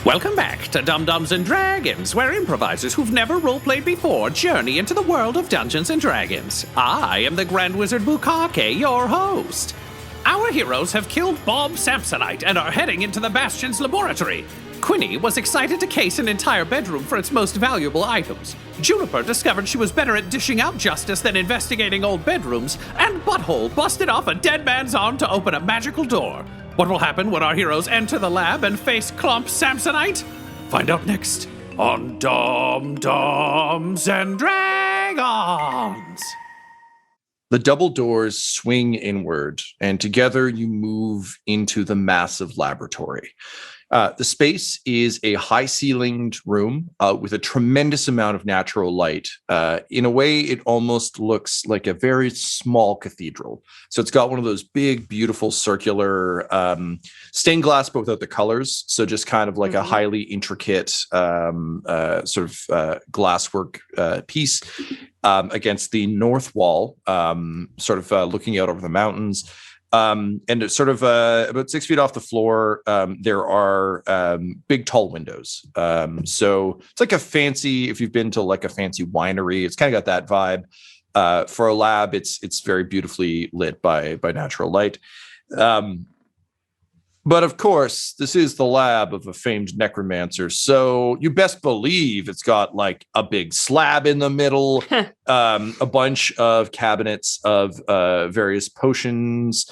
Welcome back to Dum-Dums and Dragons, where improvisers who've never roleplayed before journey into the world of Dungeons and Dragons. I am the Grand Wizard Bukake, your host. Our heroes have killed Bob Sampsonite and are heading into the Bastion's laboratory. Quinny was excited to case an entire bedroom for its most valuable items. Juniper discovered she was better at dishing out justice than investigating old bedrooms, and Butthole busted off a dead man's arm to open a magical door. What will happen when our heroes enter the lab and face Clomp Samsonite? Find out next on Dum-Dums and Dragons. The double doors swing inward, and together you move into the massive laboratory. The space is a high-ceilinged room with a tremendous amount of natural light. In a way, it almost looks like a very small cathedral. So it's got one of those big, beautiful, circular stained glass, but without the colors. So just kind of like a highly intricate glasswork piece against the north wall, looking out over the mountains. And it's sort of about 6 feet off the floor, there are big, tall windows. So it's like a fancy, if you've been to like a fancy winery, it's kind of got that vibe. For a lab, it's very beautifully lit by natural light. But of course, this is the lab of a famed necromancer. So you best believe it's got like a big slab in the middle, a bunch of cabinets of various potions.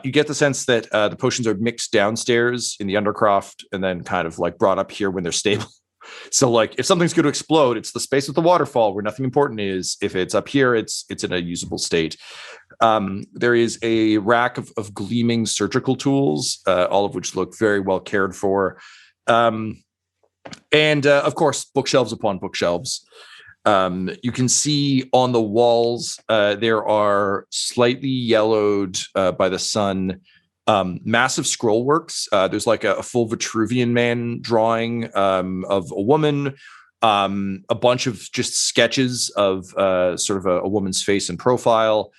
You get the sense that the potions are mixed downstairs in the undercroft and then kind of like brought up here when they're stable. So like if something's going to explode, it's the space with the waterfall where nothing important is. If it's up here, it's in a usable state. There is a rack of gleaming surgical tools, all of which look very well cared for. And of course, bookshelves upon bookshelves. You can see on the walls, there are slightly yellowed by the sun, massive scroll works. There's like a full Vitruvian Man drawing of a woman, a bunch of just sketches of a woman's face and profile,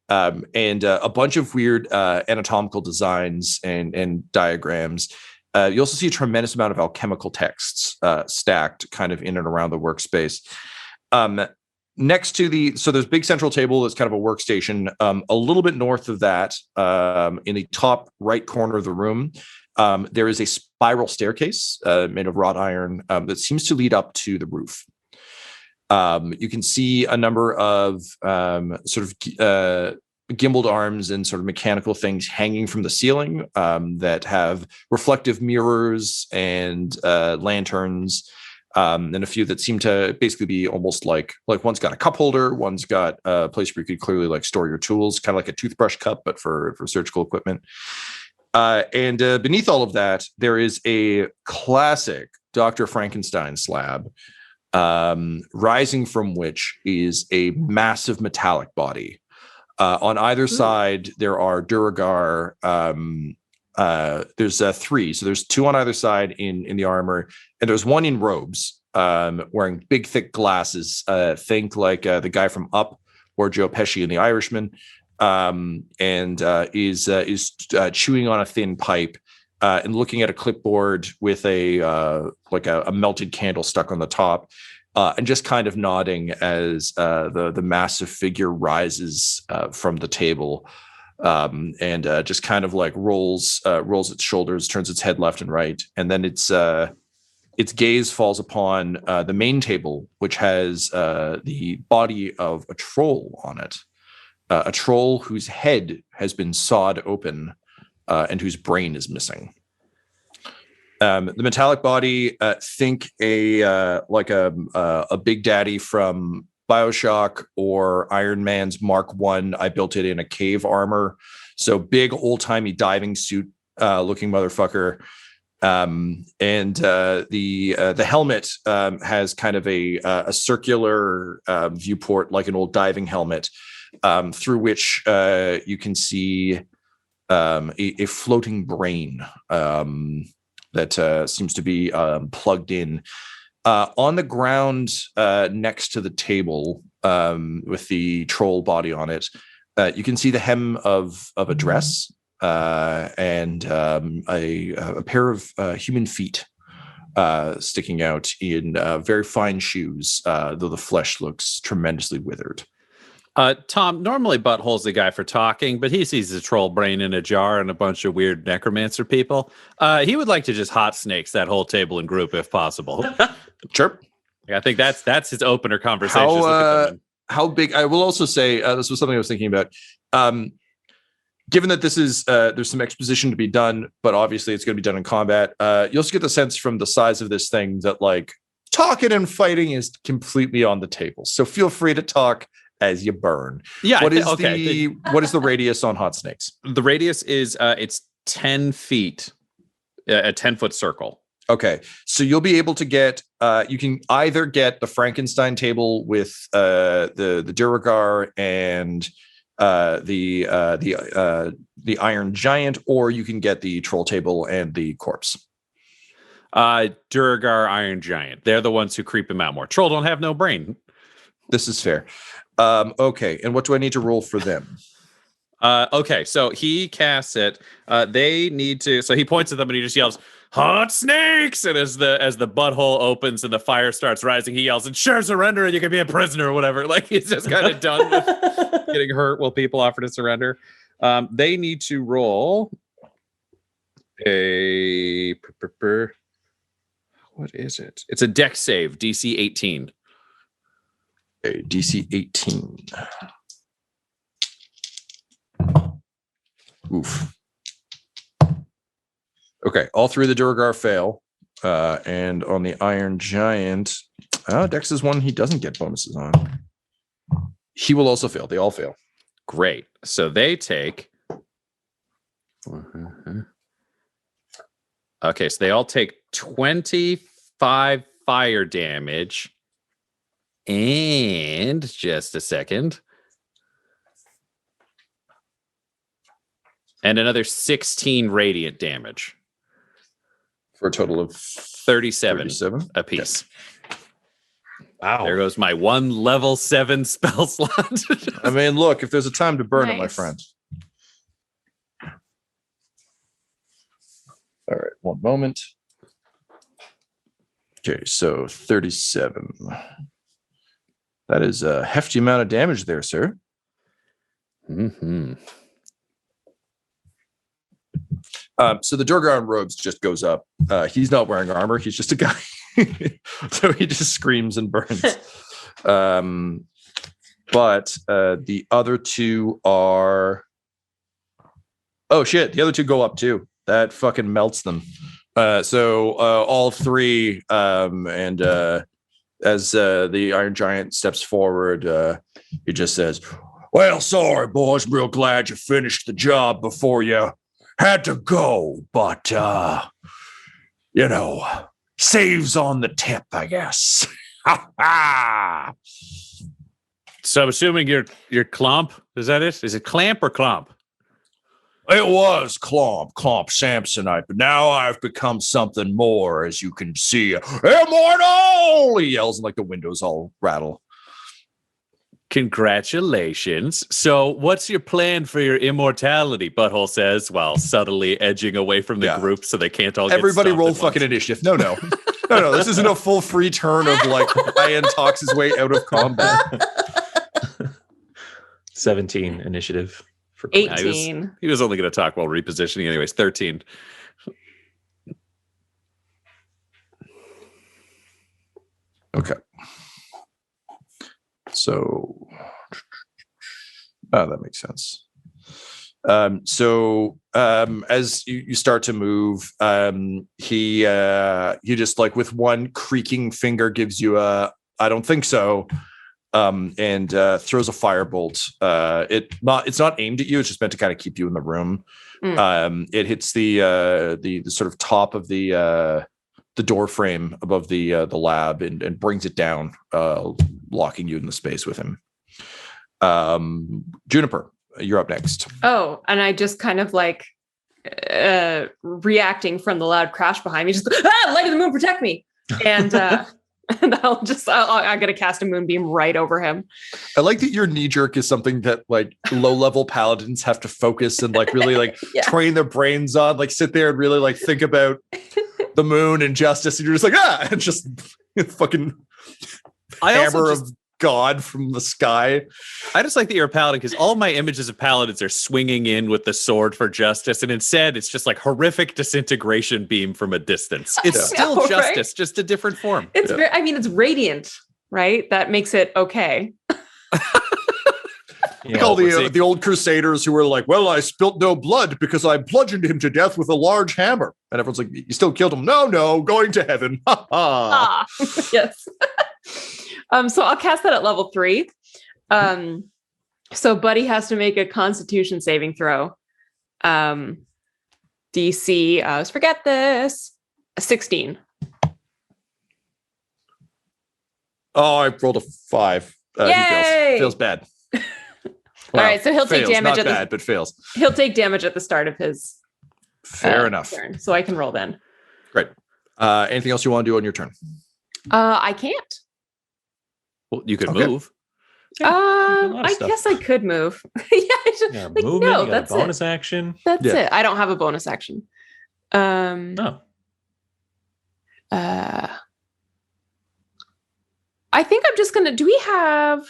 and a bunch of weird anatomical designs and diagrams. You also see a tremendous amount of alchemical texts stacked kind of in and around the workspace. Next to there's a big central table that's kind of a workstation. A little bit north of that, in the top right corner of the room, there is a spiral staircase made of wrought iron that seems to lead up to the roof. You can see a number of gimbaled arms and sort of mechanical things hanging from the ceiling that have reflective mirrors and lanterns. And a few that seem to basically be almost like one's got a cup holder, one's got a place where you could clearly like store your tools, kind of like a toothbrush cup, but for surgical equipment. And beneath all of that, there is a classic Dr. Frankenstein slab, rising from which is a massive metallic body. On either side, there are Duragar. There's 3, so there's 2 on either side in the armor, and there's 1 in robes, wearing big thick glasses. Think like the guy from Up or Joe Pesci in The Irishman, and is chewing on a thin pipe and looking at a clipboard with a melted candle stuck on the top, and just kind of nodding as the massive figure rises from the table. And just kind of like rolls its shoulders, turns its head left and right, and then its gaze falls upon the main table, which has the body of a troll on it, a troll whose head has been sawed open and whose brain is missing. The metallic body, think a Big Daddy from BioShock or Iron Man's Mark I. I built it in a cave armor. So big old-timey diving suit looking motherfucker. And the helmet has kind of a circular viewport like an old diving helmet, through which you can see a floating brain that seems to be plugged in. On the ground next to the table with the troll body on it, you can see the hem of a dress and a pair of human feet sticking out in very fine shoes, though the flesh looks tremendously withered. Tom, normally Butthole's the guy for talking, but he sees a troll brain in a jar and a bunch of weird necromancer people. He would like to just hot snakes that whole table and group if possible. Sure. I think that's his opener conversation. How big? I will also say this was something I was thinking about. Given that this is there's some exposition to be done, but obviously it's going to be done in combat. You'll also get the sense from the size of this thing that like talking and fighting is completely on the table. So feel free to talk as you burn. Yeah. What is the radius on hot snakes? The radius is it's 10 feet, a 10-foot circle. Okay, so you'll be able to get. You can either get the Frankenstein table with the Duragar and the Iron Giant, or you can get the Troll table and the corpse. Duragar, Iron Giant. They're the ones who creep him out more. Troll don't have no brain. This is fair. Okay, and what do I need to roll for them? Okay, so he casts it. They need to. So he points at them and he just yells, "Hot snakes!" And as the butthole opens and the fire starts rising, he yells, "And sure, surrender, and you can be a prisoner," or whatever. Like he's just kind of done with getting hurt while people offer to surrender. They need to roll a. What is it? It's a dex save, DC 18. Okay, DC 18. Oof. Okay, all three of the Duragar fail. And on the Iron Giant, Dex is one he doesn't get bonuses on. He will also fail. They all fail. Great. So they take... Okay, so they all take 25 fire damage. And just a second. And another 16 radiant damage. For a total of 37 apiece. Yeah. Wow. There goes my one level 7 spell slot. I mean, look, if there's a time to burn it, my friend. All right, one moment. Okay, so 37. That is a hefty amount of damage there, sir. Mm-hmm. So the Durgar in robes just goes up. He's not wearing armor. He's just a guy. So he just screams and burns. But the other two are... Oh, shit. The other two go up, too. That fucking melts them. So all three, and as the Iron Giant steps forward, he just says, "Well, sorry, boys. Real glad you finished the job before you had to go, but saves on the tip, I guess." So I'm assuming you're Clomp. Is that it? Is it Clamp or Clomp? It was Clomp Samsonite, but now I've become something more, as you can see. Immortal! He yells, and like the windows all rattle. Congratulations. So what's your plan for your immortality? Butthole says, while subtly edging away from the group so they can't all Everybody get roll fucking initiative. No. No. This isn't a full free turn of like Ryan talks his way out of combat. 17 initiative. For 18. He was only going to talk while repositioning anyways. 13. Okay. So, that makes sense. As you start to move, he just like with one creaking finger gives you a "I don't think so," and throws a firebolt. It's not aimed at you. It's just meant to kind of keep you in the room. It hits the sort of top of the door frame above the lab and brings it down, locking you in the space with him. Juniper, you're up next. Oh, and I just kind of like reacting from the loud crash behind me, just light of the moon, protect me. And and I'm gonna cast a moonbeam right over him. I like that your knee jerk is something that like low level paladins have to focus and like really like train their brains on, like sit there and really like think about the moon and justice, and you're just like, and just fucking hammer of God from the sky. I just like that you're a paladin because all my images of paladins are swinging in with the sword for justice, and instead it's just like horrific disintegration beam from a distance. It's still justice, just a different form. It's very, I mean, it's radiant, right? That makes it okay. Like all the old crusaders who were like, well, I spilt no blood because I bludgeoned him to death with a large hammer. And everyone's like, you still killed him. No, going to heaven. Yes. So I'll cast that at level 3. So Buddy has to make a Constitution saving throw. DC, I always forget this, a 16. Oh, I rolled a 5. Yay! He feels bad. All right, so he'll take fails, damage not bad, but fails. He'll take damage at the start of his fair enough turn, so I can roll then. Great. Anything else you want to do on your turn? I can't. Well, you could move. I guess I could move. Yeah, movement, no, you got that's a bonus action. That's it. I don't have a bonus action. No. I think I'm just gonna. Do we have?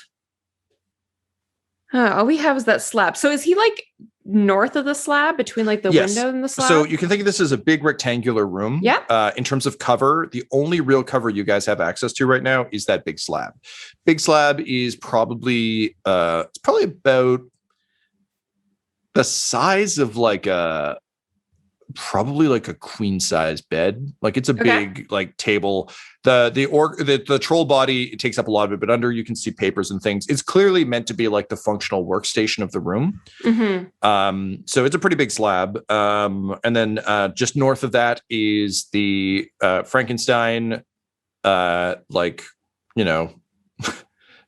All we have is that slab. So is he like north of the slab, between like the window and the slab? So you can think of this as a big rectangular room. Yeah. In terms of cover, the only real cover you guys have access to right now is that big slab. Big slab is probably it's probably about the size of like a queen size bed. Like it's a big like table. The troll body, it takes up a lot of it, but under you can see papers and things. It's clearly meant to be like the functional workstation of the room. Mm-hmm. So it's a pretty big slab. And then just north of that is the Frankenstein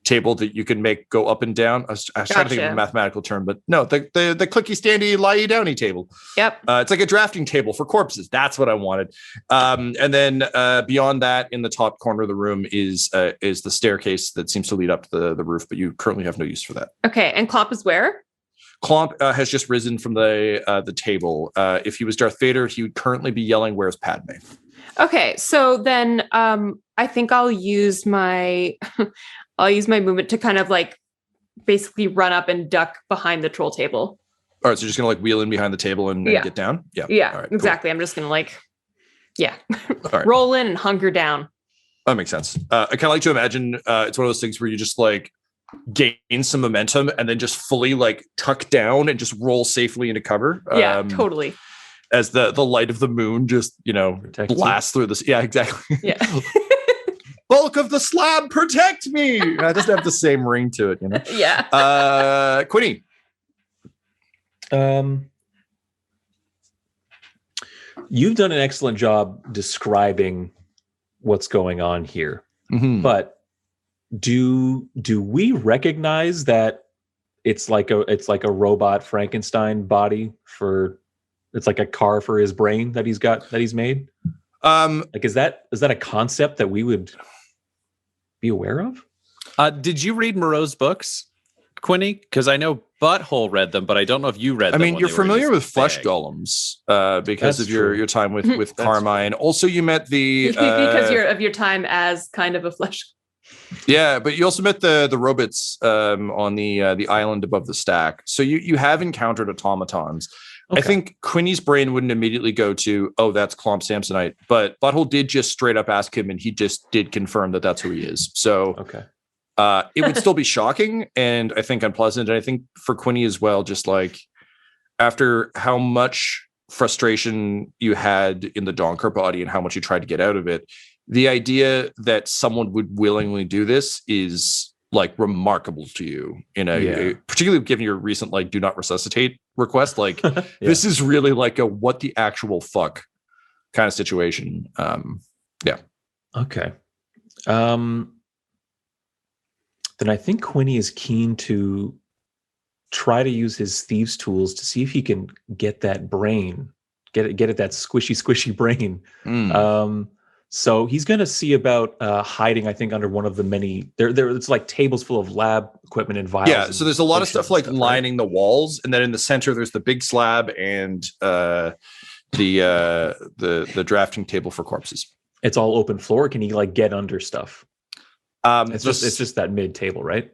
table that you can make go up and down. I was trying to think of a mathematical term, but no, the clicky standy lie downy table. Yep. It's like a drafting table for corpses. That's what I wanted. And then beyond that, in the top corner of the room is the staircase that seems to lead up to the roof, but you currently have no use for that. Okay, and Clomp is where? Clomp has just risen from the table. If he was Darth Vader, he would currently be yelling, "Where's Padme?" Okay, so then I think I'll use my movement to kind of like basically run up and duck behind the troll table. All right, so you're just gonna like wheel in behind the table and get down? Yeah, all right, exactly. Cool. I'm just gonna like, all right. roll in and hunker down. That makes sense. I kind of like to imagine it's one of those things where you just like gain some momentum and then just fully like tuck down and just roll safely into cover. Yeah, totally. As the light of the moon just, blasts through this. Yeah, exactly. Yeah. Bulk of the slab, protect me. It doesn't have the same ring to it, Yeah. Quinny. You've done an excellent job describing what's going on here, but do we recognize that it's like a robot Frankenstein body it's like a car for his brain that he's made? Like, is that a concept that we would be aware of? Did you read Moreau's books, Quinny? Because I know Butthole read them, but I don't know if you read them. I mean, you're familiar with flesh golems because of your time with Carmine. Also, you met the because of your time as kind of a flesh. Yeah, but you also met the robots on the island above the stack. So you have encountered automatons. Okay. I think Quinny's brain wouldn't immediately go to, oh, that's Clomp Samsonite, but Butthole did just straight up ask him, and he just did confirm that that's who he is. So it would still be shocking and I think unpleasant. And I think for Quinny as well, just like after how much frustration you had in the Donker body and how much you tried to get out of it, the idea that someone would willingly do this is like remarkable to you, particularly given your recent like do not resuscitate request. Like this is really like a what the actual fuck kind of situation. Okay. Then I think Quinny is keen to try to use his thieves tools to see if he can get that brain, get at that squishy brain. So he's going to see about hiding, I think, under one of the many. It's like tables full of lab equipment and vials. Yeah, so there's a lot of stuff like lining the walls, and then in the center there's the big slab, and the drafting table for corpses. It's all open floor. Can he like get under stuff? It's just that mid table, right?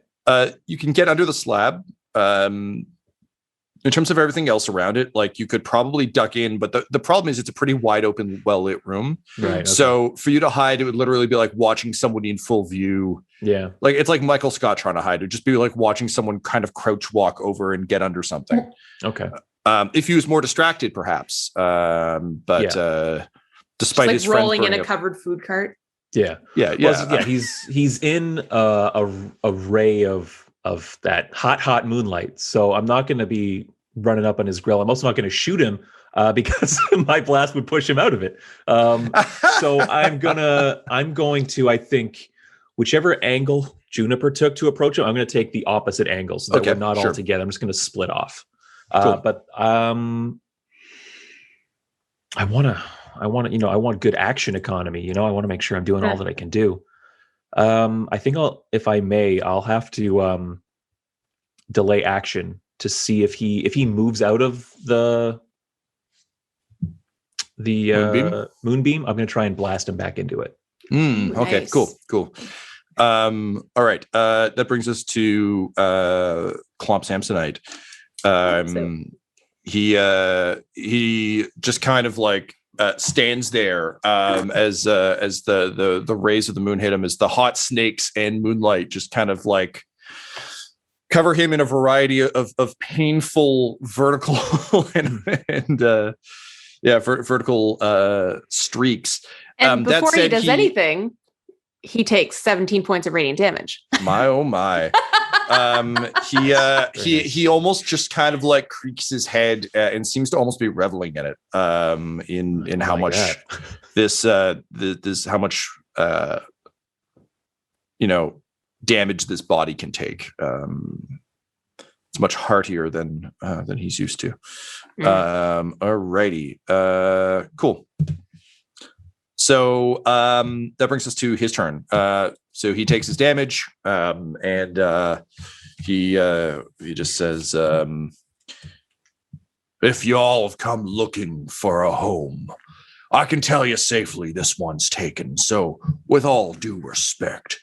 You can get under the slab. In terms of everything else around it, like you could probably duck in, but the problem is it's a pretty wide open, well lit room. Right. Okay. So for you to hide, it would literally be like watching somebody in full view. Yeah. Like it's like Michael Scott trying to hide. It'd just be like watching someone kind of crouch walk over and get under something. Okay. If he was more distracted, perhaps. Despite like his rolling in friends a covered food cart. Yeah. Yeah. Well, he's in a ray of that hot moonlight. So I'm not going to be running up on his grill. I'm also not going to shoot him because my blast would push him out of it. So I'm going to, I think, whichever angle Juniper took to approach him, I'm going to take the opposite angle so that we're not all together. I'm just going to split off. Cool. But I want good action economy. I want to make sure I'm doing all that I can do. I think I'll have to delay action to see if he moves out of the moonbeam. I'm going to try and blast him back into it. Okay, Nice. cool. All right. That brings us to Clomp Samsonite. He just kind of like stands there as the rays of the moon hit him, as the hot snakes and moonlight just kind of like cover him in a variety of painful vertical vertical streaks. And that before he said, does anything, he takes 17 points of radiant damage. My oh my. He almost just kind of like creaks his head and seems to almost be reveling in it. In how much how much damage this body can take. It's much heartier than he's used to. Alrighty. Cool. So that brings us to his turn. So he takes his damage, and he just says, "If y'all have come looking for a home, I can tell you safely this one's taken. So, with all due respect,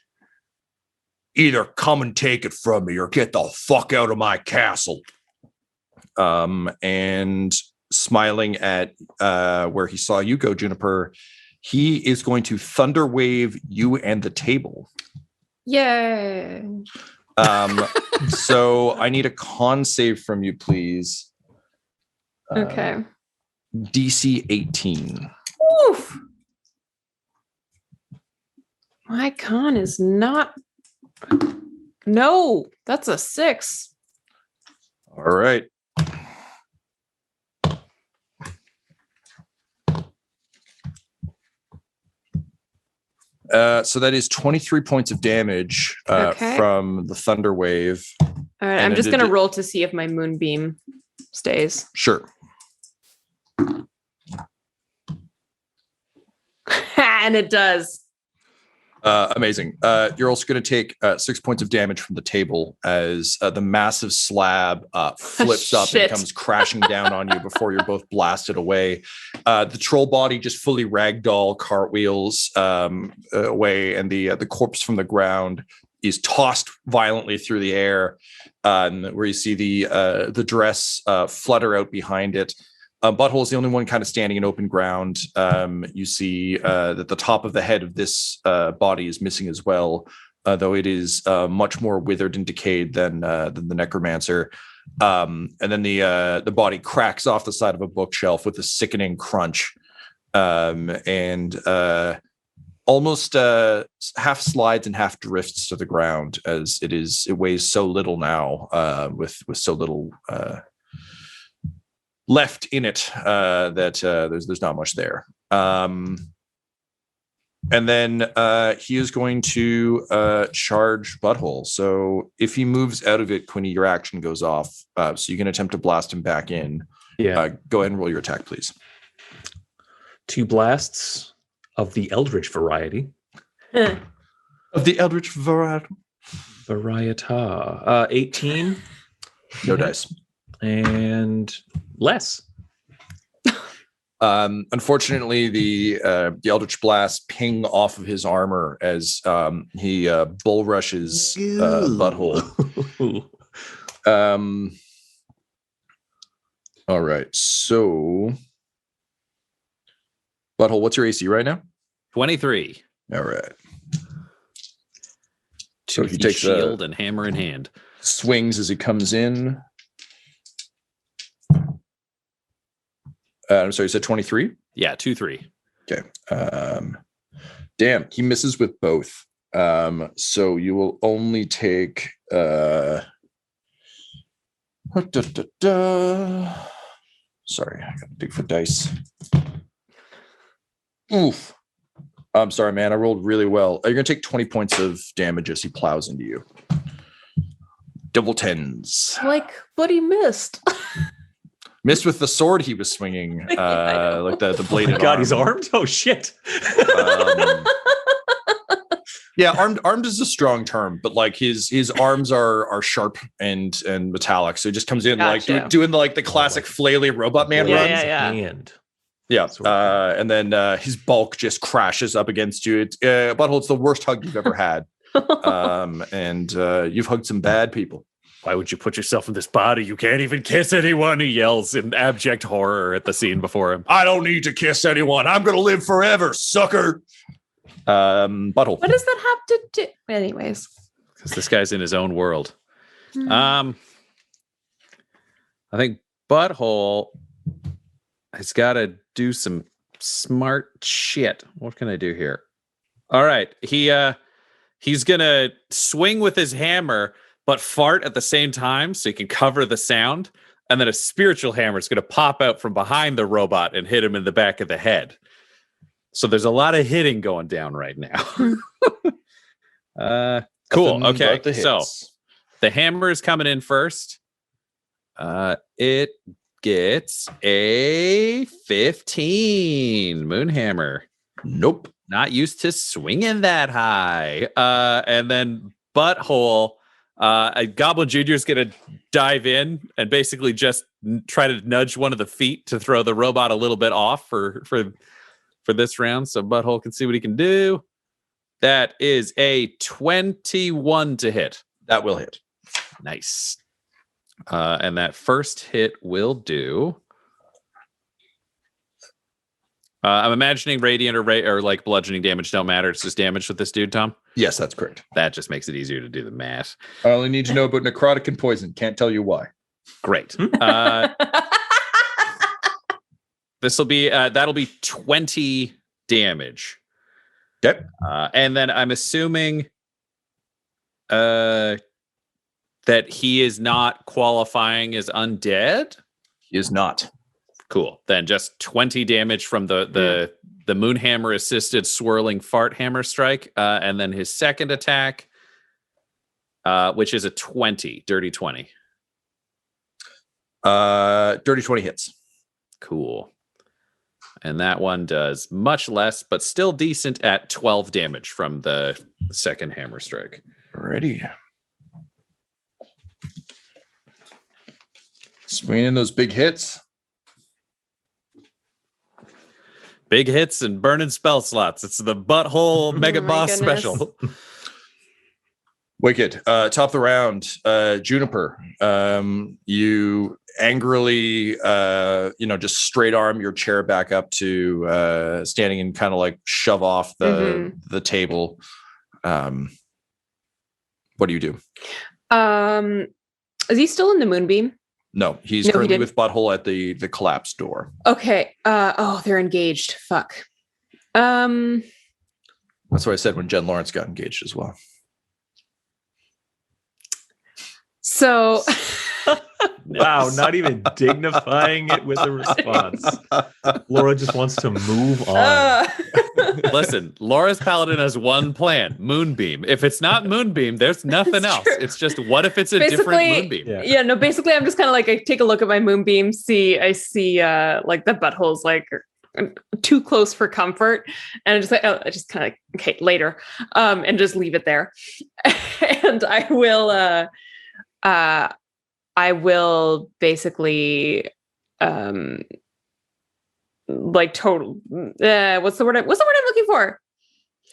either come and take it from me or get the fuck out of my castle." And smiling at where he saw you go, Juniper, he is going to thunder wave you and the table. Yay. So I need a con save from you, please. Okay. DC 18. Oof. My con is not. No, that's a 6. All right. So that is 23 points of damage from the thunder wave. All right, I'm just going to roll to see if my moonbeam stays. Sure. And it does. Amazing. You're also going to take 6 points of damage from the table as the massive slab flips up and comes crashing down on you before you're both blasted away. The troll body just fully ragdoll cartwheels away, and the corpse from the ground is tossed violently through the air, where you see the dress flutter out behind it. Butthole is the only one kind of standing in open ground. You see that the top of the head of this body is missing as well, though it is much more withered and decayed than the necromancer. And then the body cracks off the side of a bookshelf with a sickening crunch, and almost half slides and half drifts to the ground, as it weighs so little now, with so little left in it that there's not much there. And then he is going to charge Butthole. So if he moves out of it, Quinny, your action goes off. So you can attempt to blast him back in. Yeah. Go ahead and roll your attack, please. 2 blasts of the Eldritch variety. Of the Eldritch variety. 18. No dice. And less. Unfortunately, the Eldritch Blast ping off of his armor as he bull rushes Butthole. All right, so Butthole, what's your AC right now? 23. All right. So he takes shield and hammer in hand. Swings as he comes in. I'm sorry, you said 23? Yeah, 2-3. Okay. Damn, he misses with both. So you will only take sorry, I got a Bigfoot dice. Oof. I'm sorry, man. I rolled really well. You're gonna take 20 points of damage as he plows into you. Double tens. Like, but he missed. Missed with the sword he was swinging, like the bladed. Oh God, arm. he's armed. Oh shit. Yeah, armed is a strong term, but like his arms are sharp and metallic, so he just comes in like doing the classic flaily robot man runs. Yeah. And then his bulk just crashes up against you. It's Butthole, it's the worst hug you've ever had. And you've hugged some bad people. Why would you put yourself in this body? You can't even kiss anyone, he yells in abject horror at the scene before him. I don't need to kiss anyone. I'm going to live forever, sucker. Butthole. What does that have to do? Anyways. Because this guy's in his own world. I think Butthole has got to do some smart shit. What can I do here? All right. He's going to swing with his hammer, but fart at the same time so he can cover the sound. And then a spiritual hammer is going to pop out from behind the robot and hit him in the back of the head. So there's a lot of hitting going down right now. Cool. Okay. So the hammer is coming in first. It gets a 15 Moonhammer. Nope. Not used to swinging that high. And then Butthole, Goblin Jr. is going to dive in and basically just try to nudge one of the feet to throw the robot a little bit off for this round, so Butthole can see what he can do. That is a 21 to hit. That will hit. Nice. And that first hit will do. I'm imagining radiant or like bludgeoning damage don't matter. It's just damage with this dude, Tom. Yes, that's correct. That just makes it easier to do the math. I only need to know about necrotic and poison. Can't tell you why. Great. This will be that'll be 20 damage. Okay. And then I'm assuming that he is not qualifying as undead. He is not. Cool. Then just 20 damage from the Moonhammer assisted swirling fart hammer strike, and then his second attack, which is a 20, dirty 20. Dirty 20 hits. Cool. And that one does much less, but still decent at 12 damage from the second hammer strike. Alrighty. Swinging those big hits. Big hits and burning spell slots. It's the Butthole Mega Boss special. Wicked. Top of the round, Juniper. You angrily, just straight arm your chair back up to standing and kind of like shove off the table. What do you do? Is he still in the moonbeam? No, he's currently with Butthole at the collapsed door. Okay. They're engaged. Fuck. That's what I said when Jen Lawrence got engaged as well. So wow, not even dignifying it with a response. Laura just wants to move on. Listen, Laura's Paladin has one plan: Moonbeam. If it's not Moonbeam, there's nothing else. True. It's just, what if it's a different Moonbeam? Basically I'm just kind of like, I take a look at my Moonbeam, I see like the Butthole's like too close for comfort, and I just like, I just kind of okay, later, and just leave it there. And I will basically like total. What's the word? What's the word I'm looking for?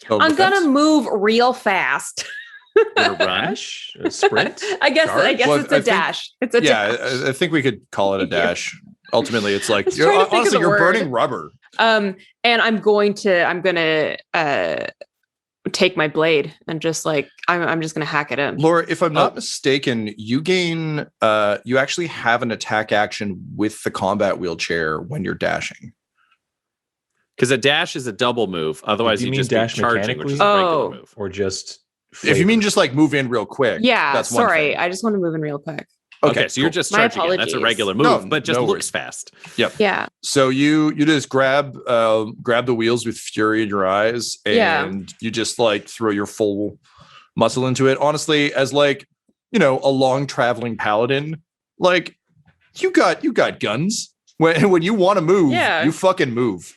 Total I'm defense? gonna move real fast. Gonna run. Dash? A sprint? I guess Charge? Well, it's a I think- dash. It's a Yeah, dash. I think we could call it a Thank you. dash. Ultimately, it's like was trying to think of honestly, the you're word. burning rubber. And I'm gonna take my blade and just like I'm just gonna hack it in. Laura, if I'm not mistaken, you gain you actually have an attack action with the combat wheelchair when you're dashing. Because a dash is a double move. Otherwise, Do you you mean just be dash charging, which is a mechanically? regular Oh. move. Or just If you mean just like move in real quick, Yeah, that's one sorry. thing. I just want to move in real quick. Okay, so you're cool. just My charging in. That's a apologies. regular move, No, but just no looks worries. fast. Yeah. So you just grab the wheels with fury in your eyes, and Yeah. you just like throw your full muscle into it. Honestly, as like a long traveling paladin, like you got guns. When you want to move, Yeah. you fucking move.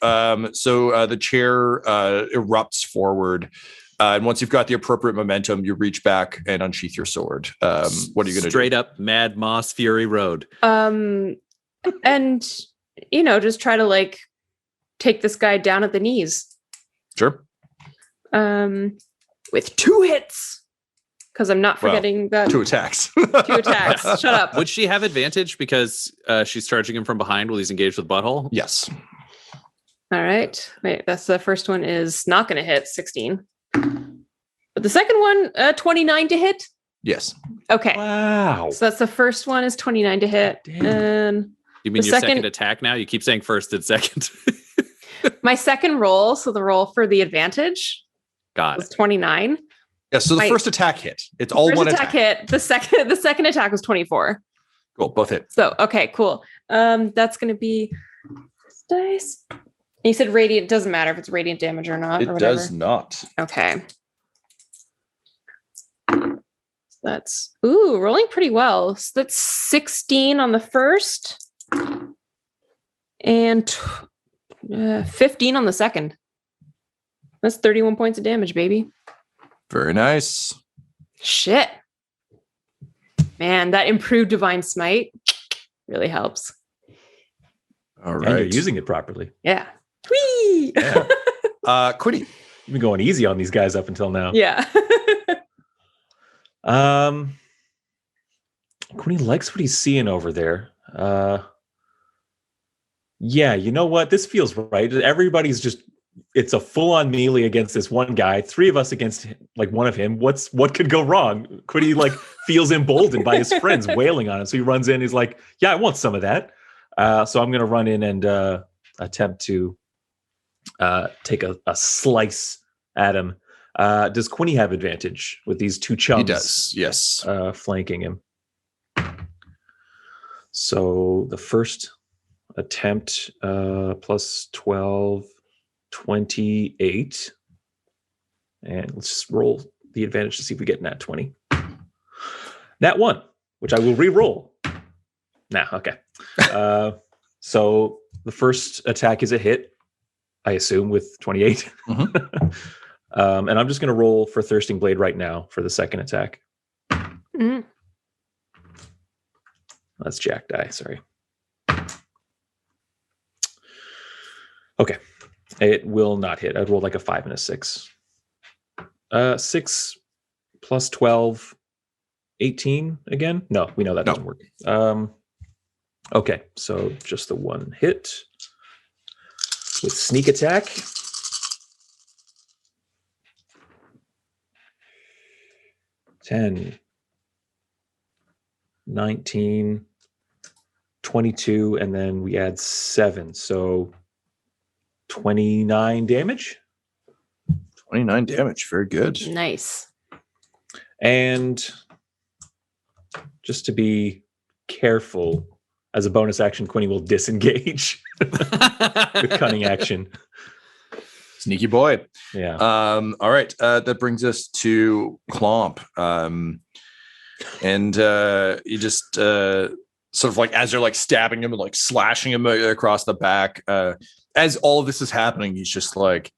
So the chair erupts forward. And once you've got the appropriate momentum, you reach back and unsheath your sword. What are you going to do? Straight up Mad Moss Fury Road. And just try to like take this guy down at the knees. Sure. With 2 hits. Because I'm not forgetting that 2 attacks. 2 attacks. Shut up. Would she have advantage because she's charging him from behind while he's engaged with Butthole? Yes. All right. Wait, that's the first one is not going to hit 16. But the second one, 29 to hit. Yes. Okay. Wow. So that's the first one is 29 to hit. Damn. And You mean The your second- second attack now? You keep saying first and second. my second roll, so the roll for the advantage Got was it. 29. Yeah. So the Wait. first attack hit. It's all First one attack attack. hit. The second attack was 24. Cool. Both hit. So okay, cool. That's gonna be this dice. And you said radiant. Doesn't matter if it's radiant damage or not. It or whatever. does not. Okay. That's rolling pretty well. So that's 16 on the first, and 15 on the second. That's 31 points of damage, baby. Very nice. Shit. Man, that improved divine smite really helps. All And right. you're using it properly. Yeah. Whee! Yeah. Quinny. You've been going easy on these guys up until now. Yeah. Quinny likes what he's seeing over there. Yeah, you know what? This feels right. Everybody's just, it's a full-on melee against this one guy. 3 of us against like one of him. What could go wrong? Quinny like feels emboldened by his friends wailing on him. So he runs in. He's like, yeah, I want some of that. So I'm going to run in and attempt to take a slice at him. Does Quinny have advantage with these 2 chums? He does. Yes. Flanking him. So the first attempt plus 12, 28. And let's just roll the advantage to see if we get nat 20. Nat 1, which I will re-roll. Nah, okay. So the first attack is a hit, I assume, with 28. And I'm just going to roll for Thirsting Blade right now for the second attack. Mhm. That's Jack die, sorry. Okay. It will not hit. I'd roll like a 5 and a 6. 6 plus 12, 18 again? No, we know that doesn't work. Okay, so just the 1 hit with sneak attack. 10, 19, 22, and then we add 7. So 29 damage. 29 damage. Very good. Nice. And just to be careful, as a bonus action, Quinny will disengage with cunning action. Sneaky boy. Yeah. All right. That brings us to Clomp. And you just sort of like, as you're like stabbing him and like slashing him across the back, as all of this is happening, he's just like,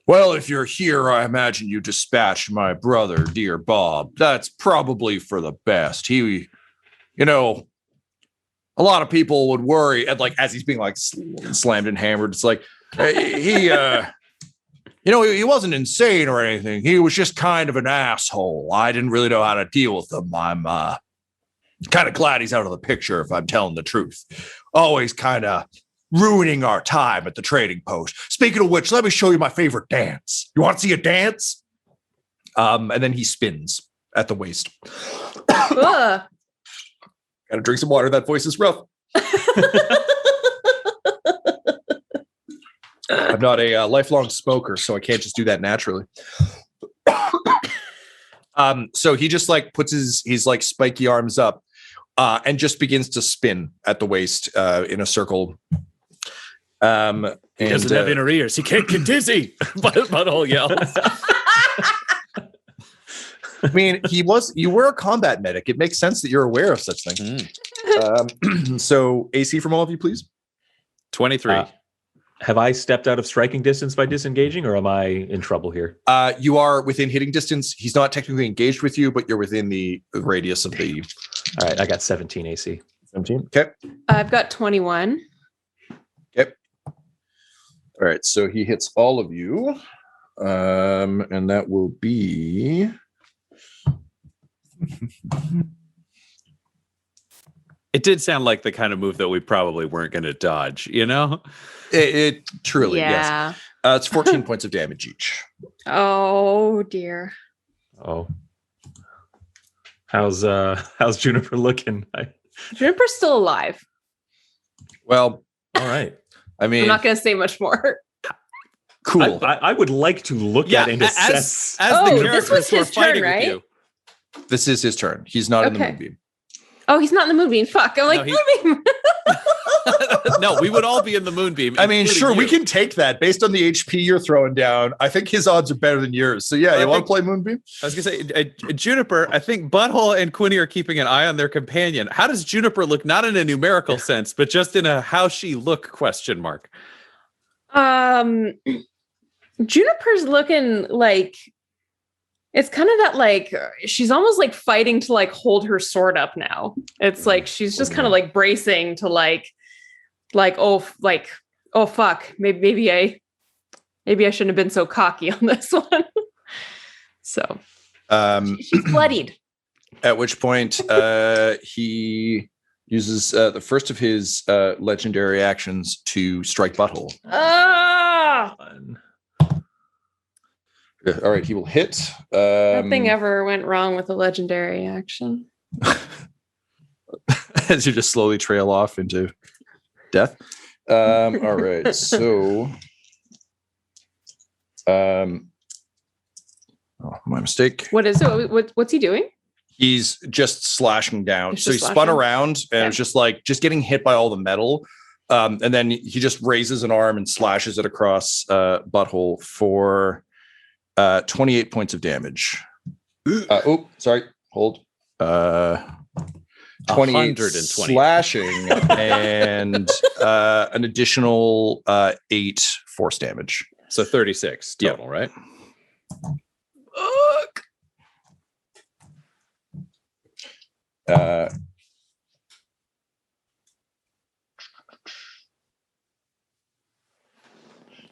well, if you're here, I imagine you dispatched my brother, dear Bob. That's probably for the best. He, a a lot of people would worry, and like as he's being like slammed and hammered, it's like he wasn't insane or anything. He was just kind of an asshole. I didn't really know how to deal with him. I'm kind of glad he's out of the picture, if I'm telling the truth. Always kind of ruining our time at the trading post. Speaking of which, let me show you my favorite dance. You want to see a dance? And then he spins at the waist. Gotta drink some water. That voice is rough. I'm not a lifelong smoker, so I can't just do that naturally. So he just like puts his like spiky arms up and just begins to spin at the waist in a circle. He doesn't have inner ears. He can't get dizzy. Butthole yells. I mean, you were a combat medic. It makes sense that you're aware of such things. So AC from all of you, please. 23. Have I stepped out of striking distance by disengaging, or am I in trouble here? You are within hitting distance. He's not technically engaged with you, but you're within the radius of the... All right, I got 17 AC. 17, okay. I've got 21. Okay. All right, so he hits all of you. And that will be... It did sound like the kind of move that we probably weren't going to dodge, you know? It truly, yes. It's 14 points of damage each. Oh, dear. Oh. How's Juniper looking? Juniper's still alive. Well, all right. I mean... I'm not going to say much more. Cool. I would like to look at and assess. As the characters who are fighting with you. This is his turn. He's not in the moonbeam. Oh, he's not in the moonbeam. Fuck. I'm like, moonbeam. No, we would all be in the moonbeam. I mean, sure, we can take that based on the HP you're throwing down. I think his odds are better than yours. So yeah, you want to play moonbeam? I was gonna say, Juniper. I think Butthole and Quinny are keeping an eye on their companion. How does Juniper look? Not in a numerical sense, but just in a how she look question mark. Juniper's looking like. It's kind of that like she's almost like fighting to like hold her sword up now. It's like she's just kind of like bracing to like oh fuck, maybe I shouldn't have been so cocky on this one. So she's bloodied. At which point he uses the first of his legendary actions to strike Butthole. All right, he will hit. Nothing ever went wrong with a legendary action. As you just slowly trail off into death. All right, so... my mistake. What is it? What's he doing? He's just slashing down. So he spun around and it was just getting hit by all the metal. And then he just raises an arm and slashes it across Butthole for... 28 points of damage. Sorry. Hold. 28 slashing and an additional 8 force damage. So 36 total, right?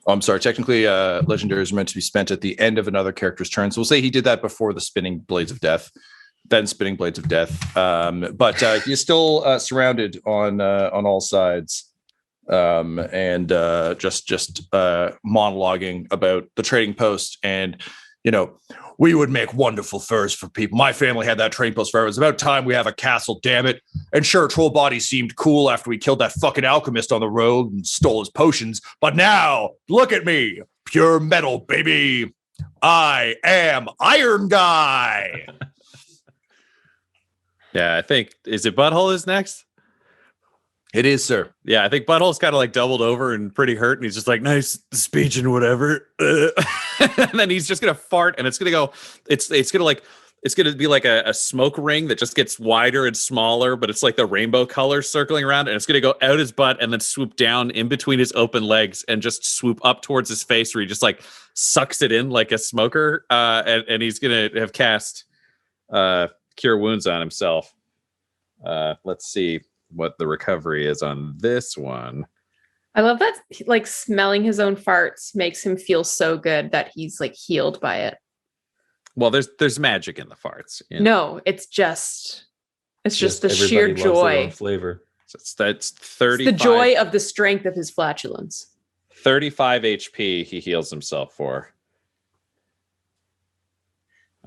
I'm sorry. Technically, legendaries are meant to be spent at the end of another character's turn. So we'll say he did that before the spinning blades of death, then spinning blades of death. But he is still surrounded on all sides, and just monologuing about the trading post. And we would make wonderful furs for people. My family had that trading post forever. It's about time we have a castle, damn it. And sure, Troll Body seemed cool after we killed that fucking alchemist on the road and stole his potions. But now, look at me. Pure metal, baby. I am Iron Guy. Yeah, I think, is it Butthole is next? It is, sir. Yeah, I think Butthole's kind of like doubled over and pretty hurt, and he's just like, nice speech and whatever. And then he's just gonna fart, and it's gonna be like a smoke ring that just gets wider and smaller, but it's like the rainbow color circling around, and it's gonna go out his butt and then swoop down in between his open legs and just swoop up towards his face, where he just like sucks it in like a smoker. And he's gonna have cast Cure Wounds on himself. Let's see. what the recovery is on this one. I love that, like, smelling his own farts makes him feel so good that he's like healed by it. Well, there's magic in the farts. You know? No, it's just the Everybody sheer loves their own joy. flavor. So that's 35. It's the joy of the strength of his flatulence. 35 HP he heals himself for.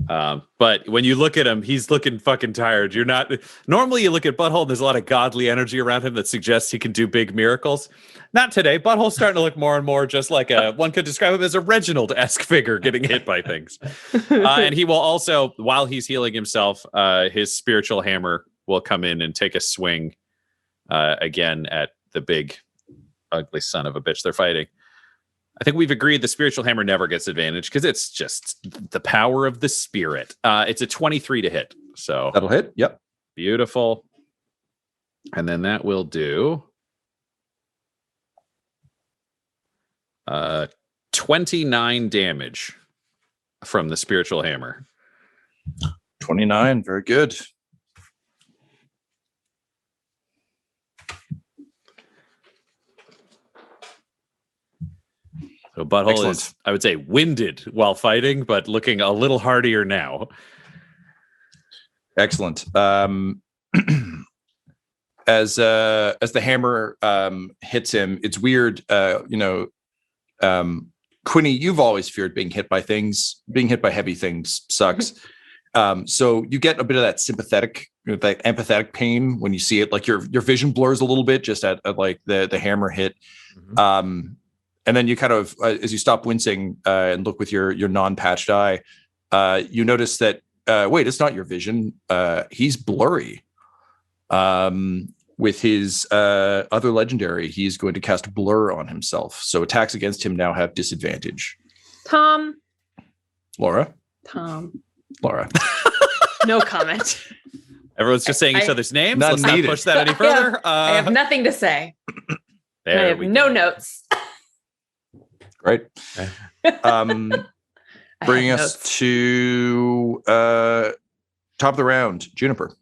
But when you look at him, he's looking fucking tired. You're not normally you look at Butthole, and there's a lot of godly energy around him that suggests he can do big miracles. Not today. Butthole's starting to look more and more just like one could describe him as a Reginald-esque figure getting hit by things. And he will also, while he's healing himself, his spiritual hammer will come in and take a swing again at the big ugly son of a bitch they're fighting. I think we've agreed the spiritual hammer never gets advantage because it's just the power of the spirit. It's a 23 to hit. So That'll hit. Yep. beautiful. And then that will do 29 damage from the spiritual hammer. 29. Very good. So Butthole Excellent. is, I would say, winded while fighting, but looking a little hardier now. Excellent. As the hammer hits him, it's weird. Quinny, you've always feared being hit by things. Being hit by heavy things sucks. So you get a bit of that sympathetic, that empathetic pain when you see it. Like your vision blurs a little bit just at like the hammer hit. Mm-hmm. And then you kind of, as you stop wincing and look with your non-patched eye, you notice that, wait, it's not your vision. He's blurry. With his other legendary, he's going to cast Blur on himself. So attacks against him now have disadvantage. Tom. Laura? No comment. Everyone's just saying each other's names. Not Let's needed. not push that any further. I have nothing to say. I There have we no go. notes. Right. Bringing us notes. to top of the round, Juniper.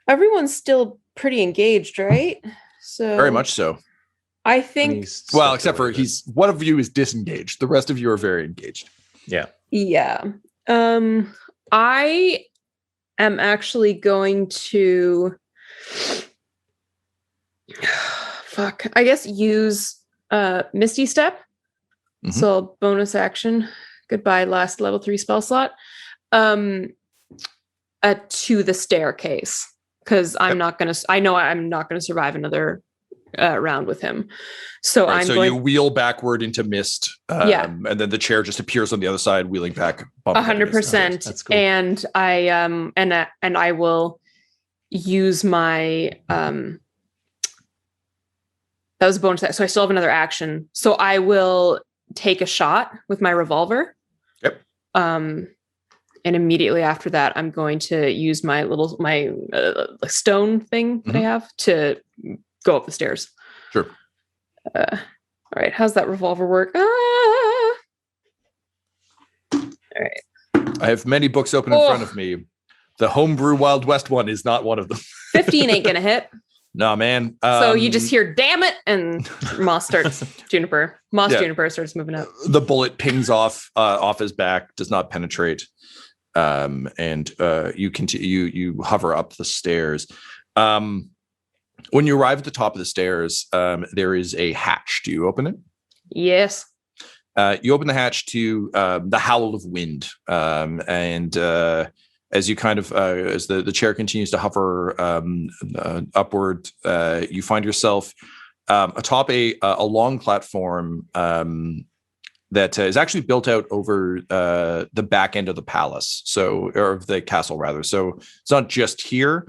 Everyone's still pretty engaged, right? So Very much so. I think Well, except for one of you is disengaged. The rest of you are very engaged. Yeah. yeah. I am actually going to I guess use Misty Step. Mhm. So bonus action. Goodbye, last level 3 spell slot. To the staircase. Because I know I'm not gonna survive another round with him. So Right, I'm so going you wheel backward into mist. And then the chair just appears on the other side, wheeling back. bumping into mist. 100%. That's cool. And I will use my that was a bonus. So I still have another action. So I will take a shot with my revolver. Yep. And immediately after that, I'm going to use my stone thing that I have to go up the stairs. Sure. All right. How's that revolver work? All right. I have many books open in front of me. The Homebrew Wild West one is not one of them. 15 ain't gonna hit. Nah, man. So you just hear, damn it, and Juniper starts moving up. The bullet pings off his back, does not penetrate. And you continue, you hover up the stairs. When you arrive at the top of the stairs, there is a hatch. Do you open it? Yes. You open the hatch to the howl of wind. And as you kind of, as the chair continues to hover upward, you find yourself atop a long platform that is actually built out over the back end of the palace, or of the castle rather. So it's not just here.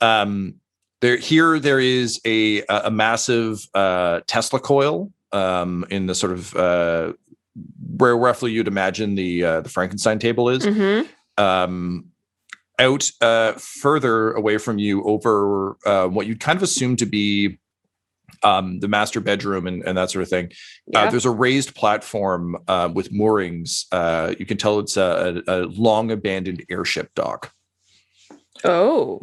There is a massive Tesla coil in the sort of where roughly you'd imagine the Frankenstein table is. Mm-hmm. Out further away from you over what you'd kind of assume to be the master bedroom and that sort of thing. Yeah. There's a raised platform with moorings. You can tell it's a long abandoned airship dock. Oh.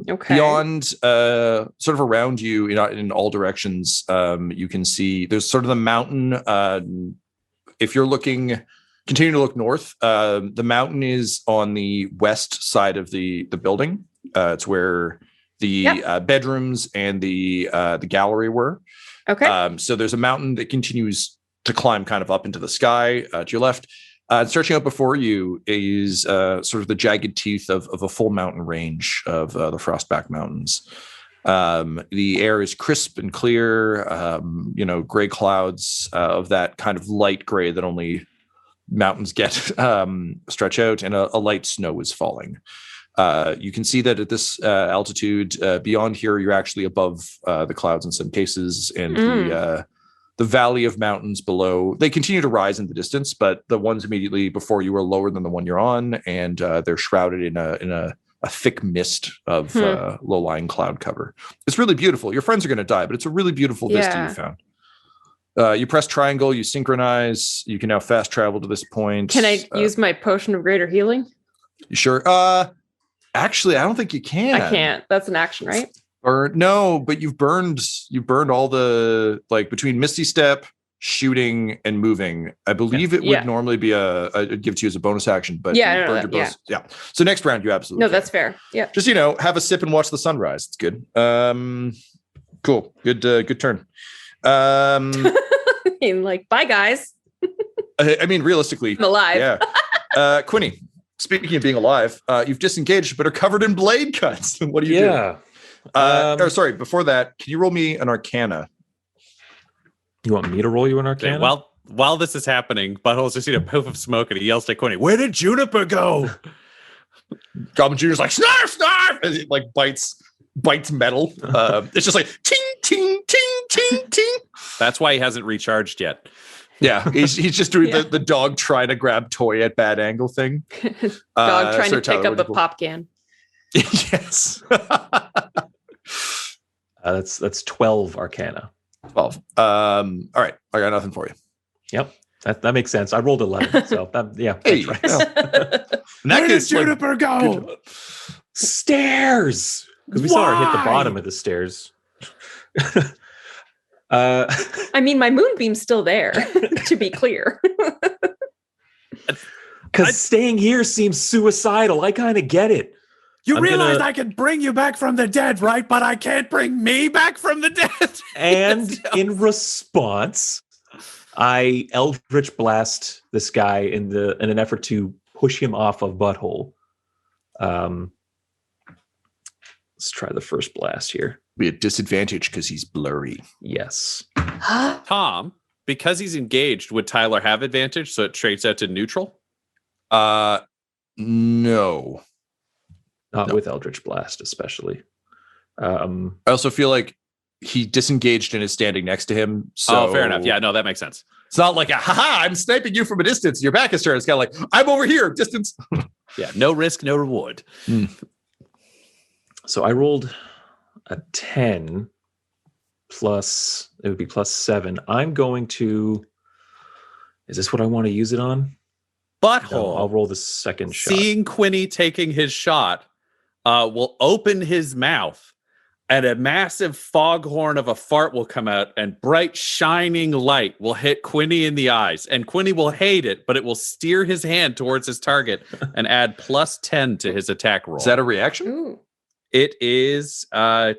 Okay. Beyond, sort of around you, in all directions, you can see there's sort of the mountain. If you're continue to look north. The mountain is on the west side of the building. It's where the bedrooms and the gallery were. Okay. So there's a mountain that continues to climb kind of up into the sky to your left. Stretching out before you is sort of the jagged teeth of a full mountain range of the Frostback Mountains. The air is crisp and clear, gray clouds of that kind of light gray that only mountains get stretch out, and a light snow is falling. You can see that at this altitude, beyond here, you're actually above the clouds in some cases, and the valley of mountains below, they continue to rise in the distance, but the ones immediately before you are lower than the one you're on, and they're shrouded in a thick mist of low-lying cloud cover. It's really beautiful. Your friends are going to die, but it's a really beautiful vista you found. You press triangle, you synchronize, you can now fast travel to this point. Can I use my potion of greater healing? You sure? Actually, I don't think you can. I can't. That's an action, right? No, but you've burned all the, like, between Misty Step, shooting, and moving. I believe it would normally be a give to you as a bonus action, but you burned your bonus. Yeah. So next round, you absolutely that's fair. Yeah. Just, have a sip and watch the sunrise. It's good. Cool. Good turn. Bye guys. I mean, realistically, I'm alive. Yeah. Quinny, speaking of being alive, you've disengaged but are covered in blade cuts. What do you do? Sorry, before that, can you roll me an Arcana? You want me to roll you an Arcana? Okay, while this is happening, Butthole's just seen a poof of smoke and he yells to Quinny, "Where did Juniper go?" Goblin Junior's like, "Snarf, snarf!" As he bites metal. It's just like ting, ting, ting, ting, ting. That's why he hasn't recharged yet. Yeah, he's just doing the dog trying to grab toy at bad angle thing. Dog trying to pick up a pop can. Yes. That's 12 Arcana. 12. All right, I got nothing for you. Yep, that makes sense. I rolled 11, so hey, right. Where did Juniper go? Stairs, because we saw her hit the bottom of the stairs. I mean, my moonbeam's still there, to be clear. Because staying here seems suicidal. I kind of get it. You realize I can bring you back from the dead, right? But I can't bring me back from the dead. And in response, I Eldritch Blast this guy in an effort to push him off of Butthole. Let's try the first blast here. Be a disadvantage because he's blurry. Yes. Tom, because he's engaged, would Tyler have advantage so it trades out to neutral? No. Not with Eldritch Blast, especially. I also feel like he disengaged and is standing next to him. So fair enough. Yeah, no, that makes sense. It's not like I'm sniping you from a distance. Your back is turned. It's kind of like, I'm over here, distance. Yeah, no risk, no reward. So I rolled a 10 plus, it would be plus 7. I'm going to, is this what I want to use it on? Butthole. No, I'll roll the second shot. Seeing Quinny taking his shot will open his mouth and a massive foghorn of a fart will come out and bright shining light will hit Quinny in the eyes. And Quinny will hate it, but it will steer his hand towards his target and add plus 10 to his attack roll. Is that a reaction? Ooh. It is, where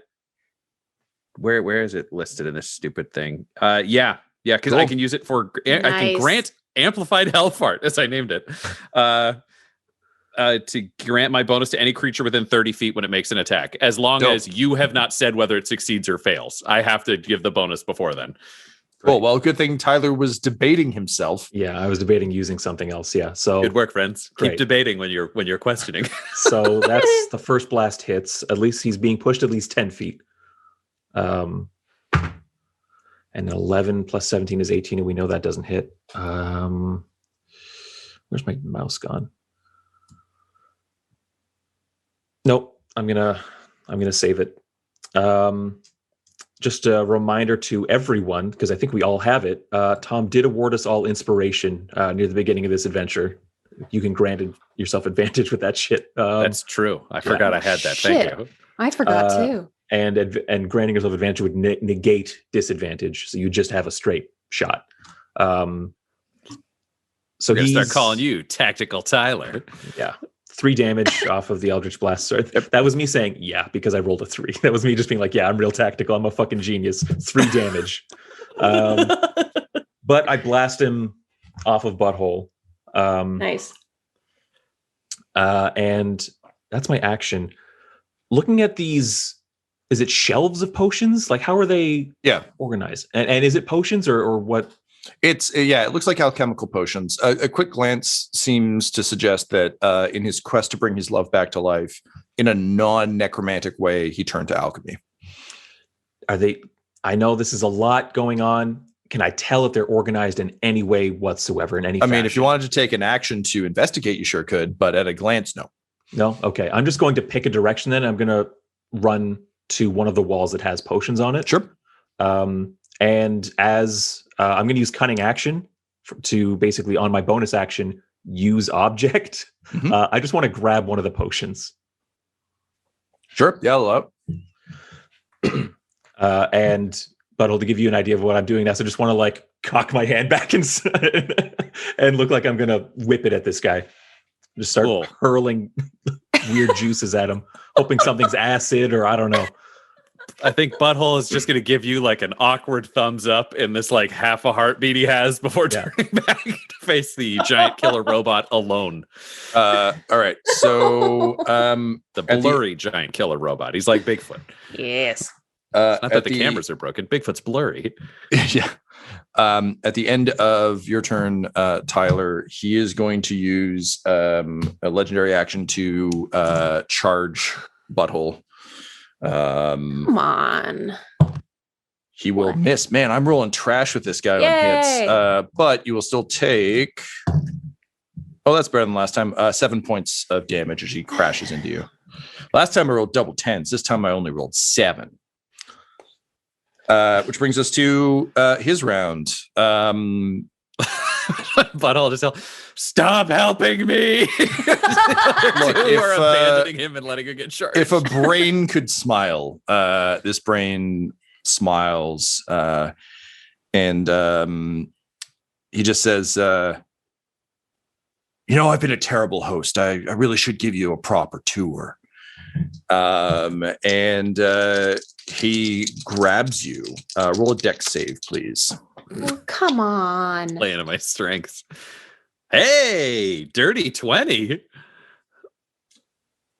is it listed in this stupid thing? Yeah, because Cool. I can use it for, I can grant amplified hell fart, as I named it. To grant my bonus to any creature within 30 feet when it makes an attack, as long as you have not said whether it succeeds or fails. I have to give the bonus before then. Cool. Well, good thing Tyler was debating himself. Yeah, I was debating using something else. Yeah, so Good work, friends. Keep Great. debating when you're questioning. So that's the first blast hits. At least he's being pushed at least 10 feet. And 11 plus 17 is 18, and we know that doesn't hit. Where's my mouse gone? Nope. I'm gonna save it. Just a reminder to everyone, because I think we all have it. Tom did award us all inspiration near the beginning of this adventure. You can grant yourself advantage with that shit. That's true. I forgot I had that. Shit. Thank you. I forgot too. And granting yourself advantage would negate disadvantage, so you just have a straight shot. So We're gonna start calling you Tactical Tyler. Yeah. 3 damage off of the Eldritch Blast. Sorry, that was me saying, yeah, because I rolled a 3. That was me just being like, yeah, I'm real tactical. I'm a fucking genius. 3 damage. But I blast him off of Butthole. Nice. And that's my action. Looking at these, is it shelves of potions? Like, how are they organized? And is it potions or what? It looks like alchemical potions. A quick glance seems to suggest that in his quest to bring his love back to life, in a non-necromantic way, he turned to alchemy. Are they? I know this is a lot going on. Can I tell if they're organized in any way whatsoever? In any? I mean, if you wanted to take an action to investigate, you sure could. But at a glance, no. No. Okay. I'm just going to pick a direction. Then I'm going to run to one of the walls that has potions on it. Sure. And as I'm going to use cunning action to basically on my bonus action use object. Mm-hmm. I just want to grab one of the potions. Sure. Yeah. Hello. And Butthole, to give you an idea of what I'm doing now, so I just want to like cock my hand back and look like I'm going to whip it at this guy. Just start hurling weird juices at him, hoping something's acid or I don't know. I think Butthole is just going to give you like an awkward thumbs up in this like half a heartbeat he has before turning back to face the giant killer robot alone. All right. So the blurry giant killer robot. He's like Bigfoot. Yes. Not that the cameras are broken. Bigfoot's blurry. Yeah. At the end of your turn, Tyler, he is going to use a legendary action to charge Butthole. Come on. He will miss. Man, I'm rolling trash with this guy on hits. But you will still take. Oh, that's better than last time. 7 points of damage as he crashes into you. Last time I rolled double 10s. This time I only rolled 7. Which brings us to his round. Butthole just yell, "Stop helping me!" Look, we're abandoning him and letting him get charged. If a brain could smile, this brain smiles, and he just says, "You know, I've been a terrible host. I really should give you a proper tour." And he grabs you. Roll a dex save, please. Oh, come on. Playing to my strengths. Hey, dirty 20.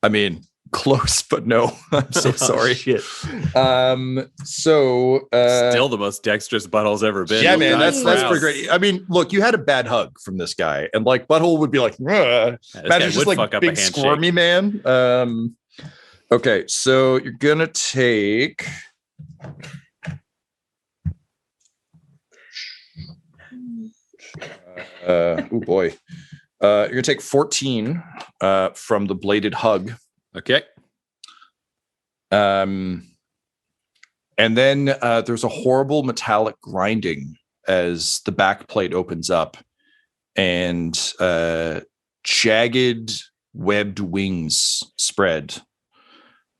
I mean, close, but no. I'm so sorry. Shit. So still the most dexterous Butthole's ever been. Yeah, man, that's pretty great. I mean, look, you had a bad hug from this guy, and like Butthole would be like, man, he's just like big squirmy man. Okay, so you're gonna take. Oh boy. You're gonna take 14 from the bladed hug. Okay. And then there's a horrible metallic grinding as the back plate opens up, and jagged webbed wings spread.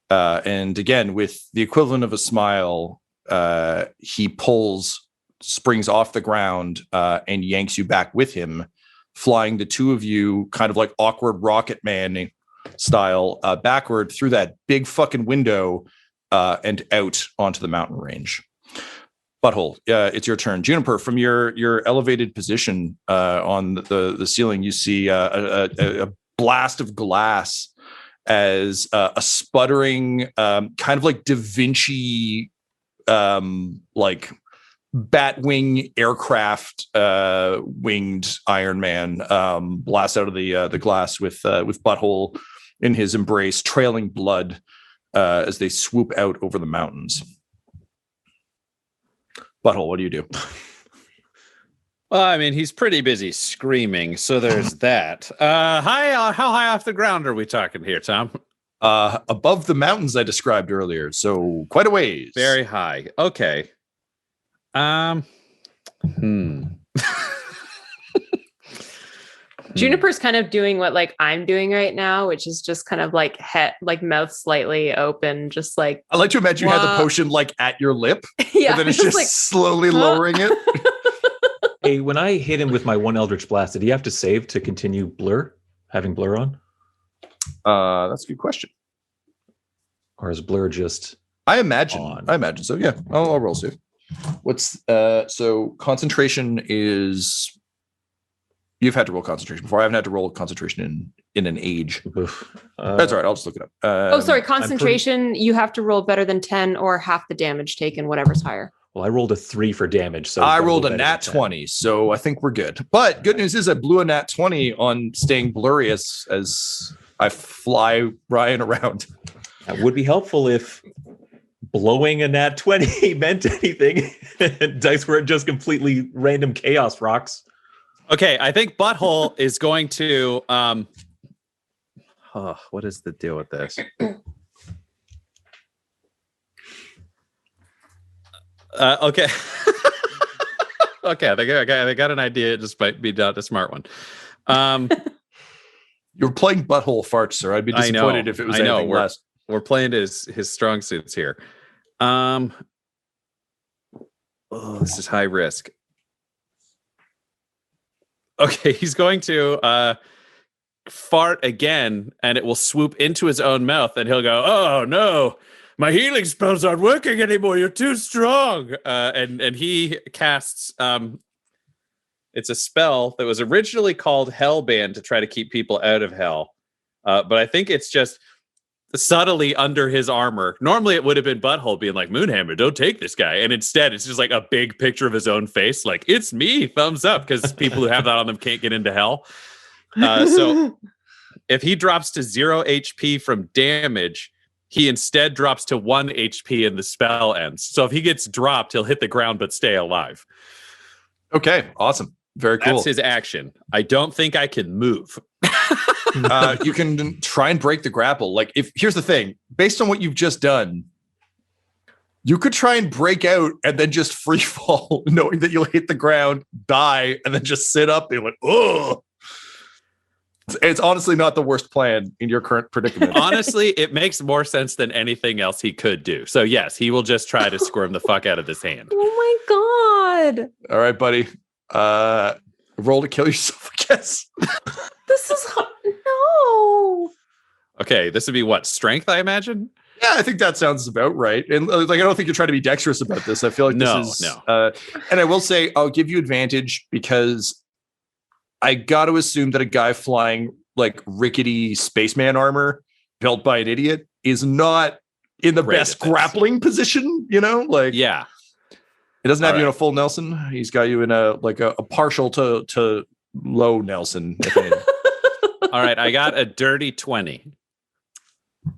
And again, with the equivalent of a smile, he springs off the ground and yanks you back with him, flying the two of you kind of like awkward Rocket Man style backward through that big fucking window and out onto the mountain range. Butthole, it's your turn. Juniper, from your elevated position on the ceiling, you see a blast of glass as a sputtering kind of like Da Vinci like Batwing aircraft winged Iron Man blasts out of the glass with Butthole in his embrace, trailing blood as they swoop out over the mountains. Butthole, what do you do? Well, I mean, he's pretty busy screaming, so there's that. How high off the ground are we talking here, Tom? Above the mountains I described earlier, so quite a ways. Very high. Okay. Juniper's kind of doing what like I'm doing right now, which is just kind of like head, like mouth slightly open, just like. I like to imagine you had the potion like at your lip, Yeah, and then it's just like, slowly lowering it. Hey, when I hit him with my 1 Eldritch Blast, did he have to save to continue having blur on? That's a good question. Or is blur just I imagine on? so. Yeah, I'll roll save. What's so concentration is you've had to roll concentration before. I haven't had to roll concentration in an age. That's all right. I'll just look it up. sorry, concentration. You have to roll better than 10 or half the damage taken, whatever's higher. Well, I rolled a 3 for damage, so I rolled a nat 20, so I think we're good. But good news is I blew a nat 20 on staying blurry as I fly Ryan around. That would be helpful if blowing a nat 20 meant anything. Dice were just completely random chaos rocks. Okay, I think Butthole is going to what is the deal with this? Okay. Okay, I think I got an idea. It just might be not a smart one. You're playing Butthole farts, sir. I'd be disappointed if it was anything less. We're playing his strong suits here. Oh, this is high risk. Okay, he's going to fart again, and it will swoop into his own mouth, and he'll go, "Oh no, my healing spells aren't working anymore. You're too strong." And he casts. It's a spell that was originally called Hellband to try to keep people out of hell, but I think it's just subtly under his armor. Normally it would have been Butthole being like, "Moonhammer, don't take this guy," and instead it's just like a big picture of his own face, like, "It's me, thumbs up," because people who have that on them can't get into hell. So if he drops to 0 HP from damage, he instead drops to 1 HP and the spell ends. So if he gets dropped, he'll hit the ground but stay alive. Okay, awesome. Very cool. That's his action. I don't think I can move. You can try and break the grapple. Like, here's the thing, based on what you've just done, you could try and break out and then just free fall, knowing that you'll hit the ground, die, and then just sit up and like, oh. It's honestly not the worst plan in your current predicament. Honestly, it makes more sense than anything else he could do. So yes, he will just try to squirm the fuck out of this hand. Oh my god. All right, buddy. Roll to kill yourself, I guess. This is no. Okay, this would be what? Strength, I imagine? Yeah, I think that sounds about right. And like, I don't think you're trying to be dexterous about this. I feel like this is and I will say I'll give you advantage because I got to assume that a guy flying like rickety spaceman armor built by an idiot is not in the best grappling position, you know? Like, yeah. It doesn't have you in a full Nelson. He's got you in a partial to low Nelson. If anything. All right, I got a dirty 20. All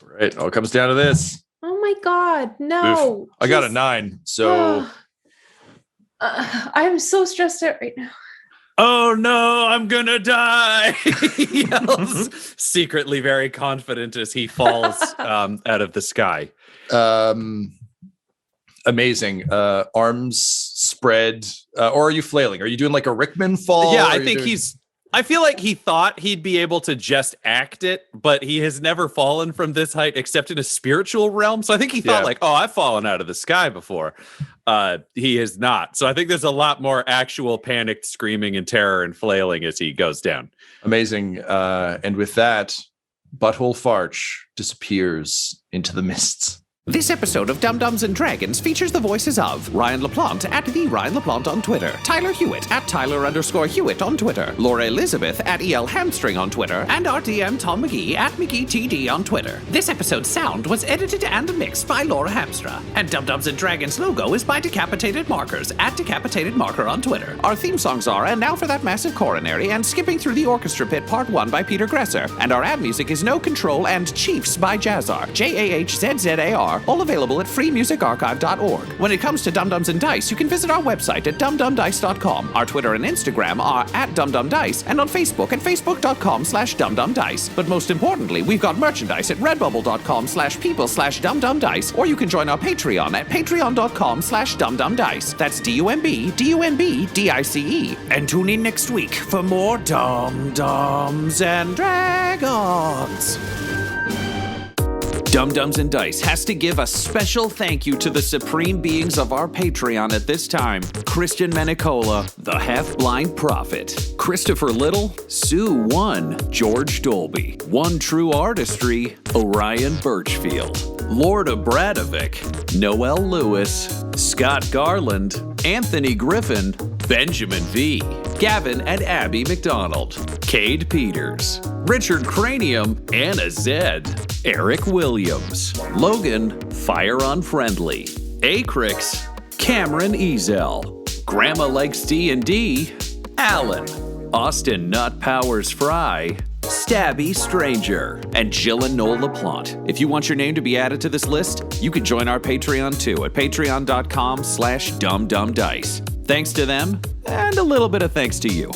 right, it comes down to this. Oh my god, no. Oof. I got a 9, so I'm so stressed out right now. Oh no, I'm gonna die. He yells, secretly very confident as he falls out of the sky. Amazing. Arms spread, or are you flailing? Are you doing like a Rickman fall? Yeah, I think I feel like he thought he'd be able to just act it, but he has never fallen from this height except in a spiritual realm. So I think he thought like, oh, I've fallen out of the sky before. He has not. So I think there's a lot more actual panicked screaming and terror and flailing as he goes down. Amazing. And with that, Butthole Farch disappears into the mists. This episode of Dum-Dums and Dragons features the voices of Ryan LaPlante at the Ryan LaPlante on Twitter, Tyler Hewitt at Tyler_Hewitt on Twitter, Laura Elizabeth at EL Hamstring on Twitter, and our DM Tom McGee at McGeeTD on Twitter. This episode's sound was edited and mixed by Laura Hamstra, and Dum-Dums and Dragons logo is by Decapitated Markers at Decapitated Marker on Twitter. Our theme songs are And Now for That Massive Coronary and Skipping Through the Orchestra Pit Part 1 by Peter Gresser, and our ad music is No Control and Chiefs by Jazzar, JAHZZAR. are, all available at freemusicarchive.org. When it comes to Dum-Dums and Dice, you can visit our website at dumdumdice.com. Our Twitter and Instagram are at dumdumdice, and on Facebook at facebook.com/dumdumdice. But most importantly, we've got merchandise at redbubble.com/people/dumdumdice, or you can join our Patreon at patreon.com/dumdumdice. That's DUMBDICE. And tune in next week for more Dum-Dums and Dragons. Dum-Dums and Dice has to give a special thank you to the supreme beings of our Patreon at this time. Christian Menicola, the half-blind prophet. Christopher Little, Sue One, George Dolby. One True Artistry, Orion Birchfield. Lord Abradovic, Noel Lewis, Scott Garland, Anthony Griffin, Benjamin V, Gavin and Abby McDonald, Cade Peters, Richard Cranium, Anna Zed, Eric Williams, Logan, Fire Unfriendly, Acrix, Cameron Ezel, Grandma Likes D&D, Alan, Austin Nut Powers Fry, Stabby Stranger, and Jill and Noel LaPlante. If you want your name to be added to this list, you can join our Patreon too at patreon.com/dumdumdice. Thanks to them, and a little bit of thanks to you.